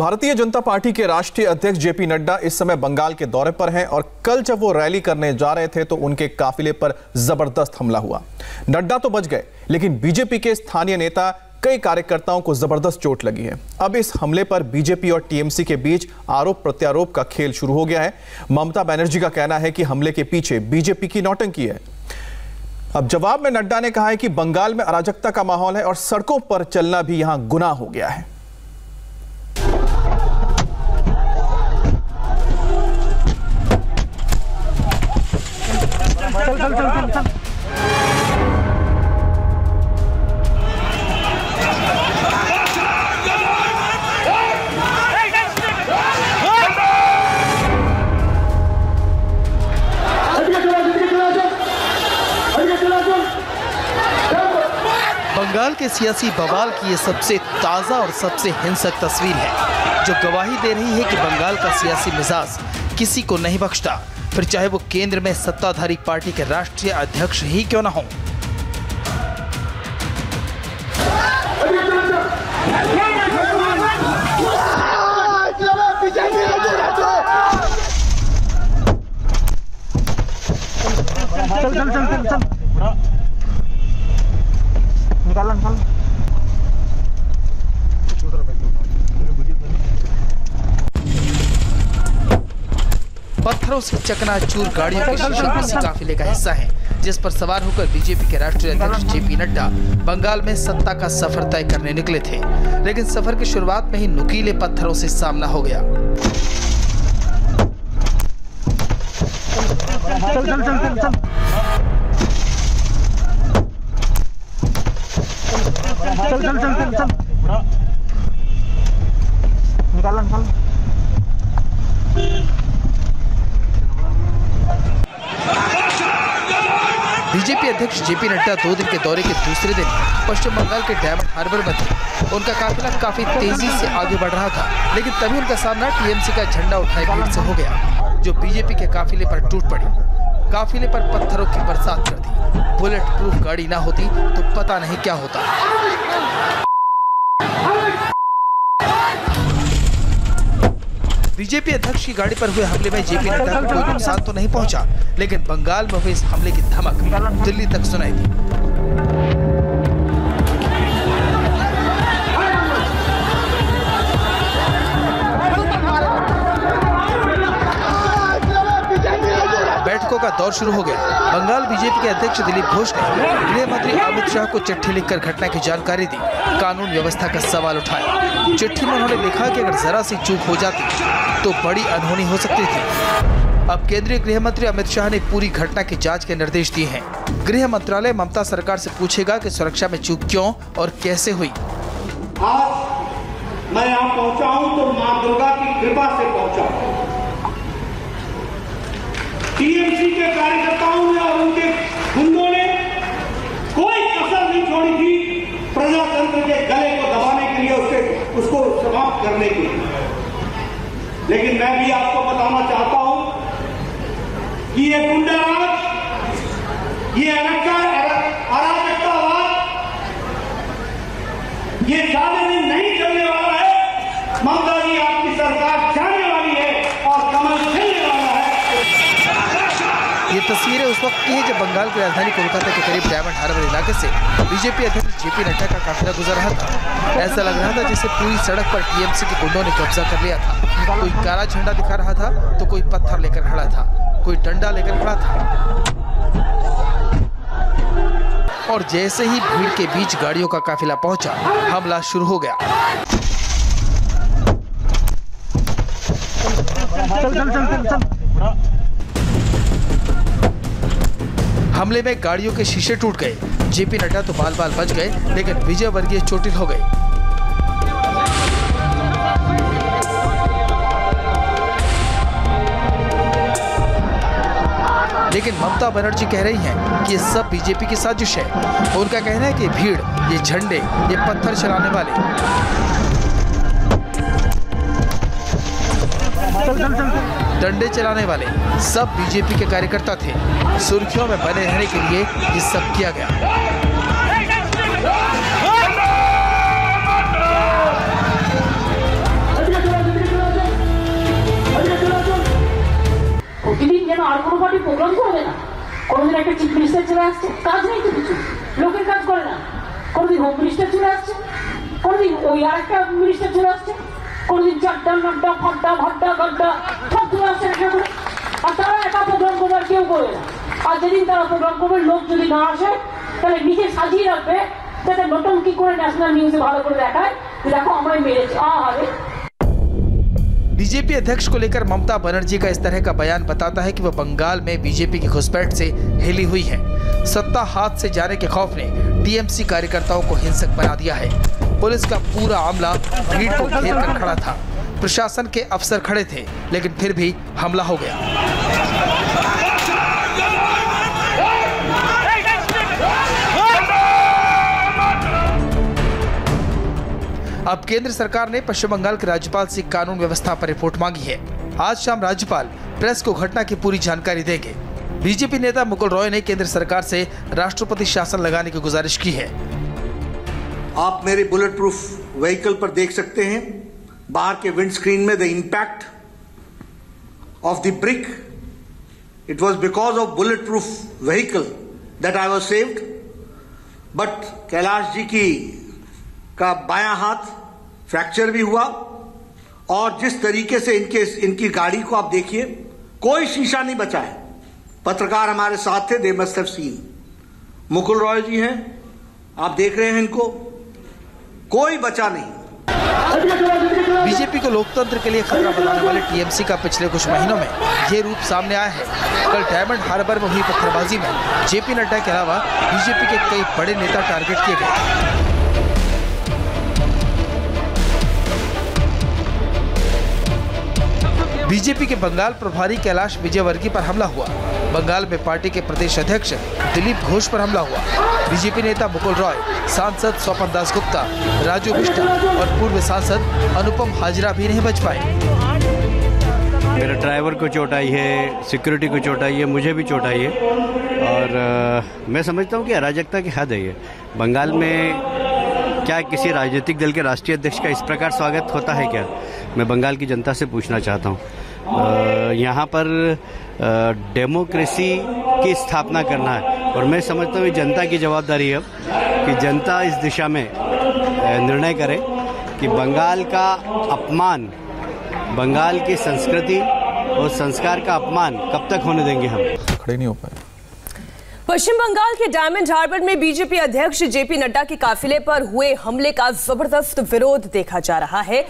Bharatiya Janata party के राष्ट्रीय अध्यक्ष जेपी नड्डा इस समय बंगाल के दौरे पर हैं और कल जब वो रैली करने जा रहे थे तो उनके काफिले पर जबरदस्त हमला हुआ। नड्डा तो बच गए, लेकिन बीजेपी के स्थानीय नेता कई कार्यकर्ताओं को जबरदस्त चोट लगी है। अब इस हमले पर बीजेपी और टीएमसी के बीच आरोप प्रत्यारोप का खेल शुरू हो गया है। ममता बनर्जी का कहना है कि हमले के पीछे बीजेपी की नौटंकी है। अब जवाब में नड्डा ने कहा है कि बंगाल में अराजकता का माहौल है और सड़कों पर चलना भी यहां गुनाह हो गया है। बंगाल के सियासी बवाल की ये सबसे ताज़ा और सबसे हिंसक तस्वीर है, जो गवाही दे रही है कि बंगाल का सियासी मिजाज किसी को नहीं बख्शता, फिर चाहे वो केंद्र में सत्ताधारी पार्टी के राष्ट्रीय अध्यक्ष ही क्यों न हो। चल निकाल पत्थरों से चकनाचूर गाड़ियों के शीशे किसी काफिले का हिस्सा है, जिस पर सवार होकर बीजेपी के राष्ट्रीय अध्यक्ष जेपी नड्डा बंगाल में सत्ता का सफर तय करने निकले थे। लेकिन सफर की शुरुआत में ही नुकीले पत्थरों से सामना हो गया। चल निकाल बीजेपी अध्यक्ष जेपी नड्डा 2 दिन के दौरे के दूसरे दिन पश्चिम बंगाल के डायमंड हार्बर में थे। उनका काफिला काफी तेजी से आगे बढ़ रहा था, लेकिन तभी उनका सामना टीएमसी का झंडा उठाए भीड़ से हो गया, जो बीजेपी के काफिले पर टूट पड़ी। काफिले पर पत्थरों की बरसात कर दी। बुलेट प्रूफ गाड़ी ना होती तो पता नहीं क्या होता। बीजेपी अध्यक्ष की गाड़ी पर हुए हमले में जेपी नड्डा को कोई नुकसान तो नहीं पहुंचा, लेकिन बंगाल में हुए इस हमले की धमक दिल्ली तक सुनाई दी। बैठकों का दौर शुरू हो गया। बंगाल बीजेपी के अध्यक्ष दिलीप घोष ने गृह मंत्री अमित शाह को चिट्ठी लिखकर घटना की जानकारी दी, कानून व्यवस्था का सवाल उठाया। चिट्ठी में उन्होंने लिखा कि अगर जरा सी चूक हो जाती तो बड़ी अनहोनी हो सकती थी। अब केंद्रीय गृह मंत्री अमित शाह ने पूरी घटना की जांच के निर्देश दिए हैं। गृह मंत्रालय ममता सरकार से पूछेगा कि सुरक्षा में चूक क्यों और कैसे हुई। आज मैं यहाँ पहुँचा हूँ तो माँ दुर्गा की कृपा से पहुँचा। टीएमसी के कार्यकर्ताओं ने और उनके गुंडों ने कोई कसर नहीं छोड़ी थी प्रजातंत्र के गले को दबाने के लिए, उसको समाप्त करने के लिए। लेकिन मैं भी आपको बताना चाहता हूं कि ये गुंडाराज, ये अराजकतावाद, ये ज्यादा दिन नहीं चलने वाला है। ममता जी, आपकी सरकार जाने वाली है और कमल खिलने वाला है। ये तस्वीरें उस वक्त की है जब बंगाल की राजधानी कोलकाता के करीब डायमंड हार्बर इलाके से बीजेपी अध्यक्ष जेपी नड्डा का काफिला गुजर रहा था। ऐसा लग रहा था जैसे पूरी सड़क पर टीएमसी के गुंडों ने कब्जा कर लिया था। कोई काला झंडा दिखा रहा था तो कोई पत्थर लेकर खड़ा था, कोई डंडा लेकर खड़ा था। और जैसे ही भीड़ के बीच गाड़ियों का काफिला पहुंचा, हमला शुरू हो गया। चल हमले में गाड़ियों के शीशे टूट गए। जेपी नड्डा तो बाल बाल बच गए, लेकिन विजय वर्गीय चोटिल हो गए। लेकिन ममता बनर्जी कह रही हैं कि ये सब बीजेपी की साजिश है। उनका कहना है कि भीड़, ये झंडे, ये पत्थर चलाने वाले, डंडे चलाने वाले सब बीजेपी के कार्यकर्ता थे। सुर्खियों में बने रहने के लिए ये सब किया गया। কোনদিন একটা চিফ মিনিস্টার চলে আসছে, কাজ নেই তো কিছু, লোকের কাজ করে না। কোনদিন হোম মিনিস্টার চলে আসছে, কোনদিন ওই আর একটা মিনিস্টার চলে আসছে, কোনদিন চারটা নাড্ডা ফাড্ডা ভাড্ডা গাড্ডা সব চলে আসছে একটা করে। আর তারা একা প্রোগ্রাম করবে আর কেউ করে না। আর যেদিন তারা প্রোগ্রাম করবে, লোক যদি না আসে তাহলে নিজে সাজিয়ে রাখবে যাতে নটঙ্কি করে ন্যাশনাল নিউজে ভালো করে দেখায় যে দেখো আমরাই মেরেছি। আরে बीजेपी अध्यक्ष को लेकर ममता बनर्जी का इस तरह का बयान बताता है कि वह बंगाल में बीजेपी की घुसपैठ से हिली हुई है। सत्ता हाथ से जाने के खौफ ने टीएमसी कार्यकर्ताओं को हिंसक बना दिया है। पुलिस का पूरा अमला भीड़ को घेर कर खड़ा था। प्रशासन के अफसर खड़े थे, लेकिन फिर भी हमला हो गया। अब केंद्र सरकार ने पश्चिम बंगाल के राज्यपाल से कानून व्यवस्था पर रिपोर्ट मांगी है। आज शाम राज्यपाल प्रेस को घटना की पूरी जानकारी देंगे। बीजेपी नेता मुकुल रॉय ने केंद्र सरकार से राष्ट्रपति शासन लगाने की गुजारिश की है। आप मेरे बुलेट प्रूफ व्हीकल पर देख सकते हैं, बाहर के विंड स्क्रीन में the impact of the brick. It was because of bullet proof vehicle that I was saved. But Kailash ji का बायां हाथ फ्रैक्चर भी हुआ, और जिस तरीके से इनकी गाड़ी को आप देखिए, कोई शीशा नहीं बचा है। पत्रकार हमारे साथ थे, they must have seen. Mukul Roy ji हैं, आप देख रहे हैं इनको, कोई बचा नहीं। बीजेपी को लोकतंत्र के लिए खतरा बताने वाले टीएमसी का पिछले कुछ महीनों में ये रूप सामने आया है। कल डायमंड हार्बर में हुई पत्थरबाजी में जेपी नड्डा के अलावा बीजेपी के कई बड़े नेता टारगेट किए गए। बीजेपी के बंगाल प्रभारी कैलाश विजयवर्गीय पर हमला हुआ। बंगाल में पार्टी के प्रदेश अध्यक्ष दिलीप घोष पर हमला हुआ। बीजेपी नेता मुकुल रॉय, सांसद स्वपन दास गुप्ता, राजू बिष्ट और पूर्व सांसद अनुपम हाजरा भी नहीं बच पाए। मेरे ड्राइवर को चोट आई है, सिक्योरिटी को चोट आई है, मुझे भी चोट आई है। और मैं समझता हूँ कि अराजकता की हद है ये। बंगाल में क्या किसी राजनीतिक दल के राष्ट्रीय अध्यक्ष का इस प्रकार स्वागत होता है क्या? मैं बंगाल की जनता से पूछना चाहता हूँ। यहाँ पर डेमोक्रेसी की स्थापना करना है, और मैं समझता हूँ जनता की जवाबदारी है कि जनता इस दिशा में निर्णय करे कि बंगाल का अपमान, बंगाल की संस्कृति और संस्कार का अपमान कब तक होने देंगे हम? खड़े नहीं हो पाए। पश्चिम बंगाल के डायमंड हार्बर में बीजेपी अध्यक्ष जेपी नड्डा के काफिले पर हुए हमले का जबरदस्त विरोध देखा जा रहा है।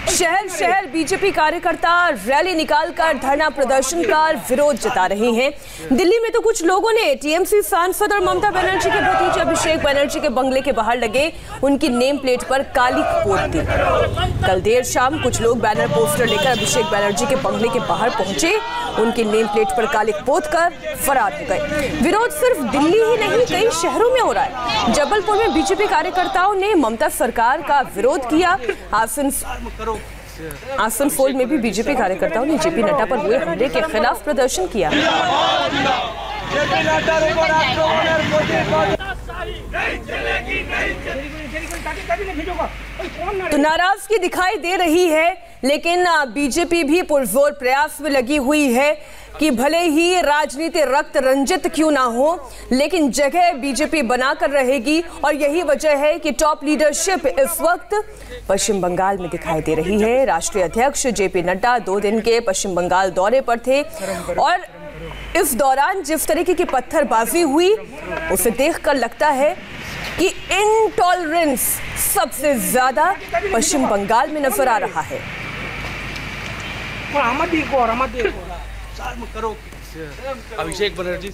शहर शहर बीजेपी कार्यकर्ता रैली निकालकर धरना प्रदर्शन कर विरोध जता रहे हैं। दिल्ली में तो कुछ लोगों ने टीएमसी सांसद और ममता बनर्जी के भतीजे अभिषेक बनर्जी के बंगले के बाहर लगे उनकी नेम प्लेट पर काली पोत दी। कल देर शाम कुछ लोग बैनर पोस्टर लेकर अभिषेक बनर्जी के बंगले के बाहर पहुंचे, उनकी नेम प्लेट पर काली पोत कर फरार हो गए। विरोध सिर्फ दिल्ली ही नहीं, कई शहरों में हो रहा है। जबलपुर में बीजेपी कार्यकर्ताओं ने ममता सरकार का विरोध किया। आसनसोल में भी बीजेपी कार्यकर्ताओं ने जेपी नड्डा पर हुए हमले के खिलाफ प्रदर्शन किया। तो नाराजगी दिखाई दे रही है, लेकिन बीजेपी भी पुरजोर प्रयास में लगी हुई है कि भले ही राजनीति रक्त रंजित क्यों ना हो, लेकिन जगह बीजेपी बनाकर रहेगी। और यही वजह है कि टॉप लीडरशिप इस वक्त पश्चिम बंगाल में दिखाई दे रही है। राष्ट्रीय अध्यक्ष जेपी नड्डा 2 दिन के पश्चिम बंगाल दौरे पर थे, और इस दौरान जिस तरीके की पत्थरबाजी हुई उसे देखकर लगता है कि इंटॉलरेंस सबसे ज्यादा पश्चिम बंगाल में नजर आ रहा है। अभिषेक बनर्जी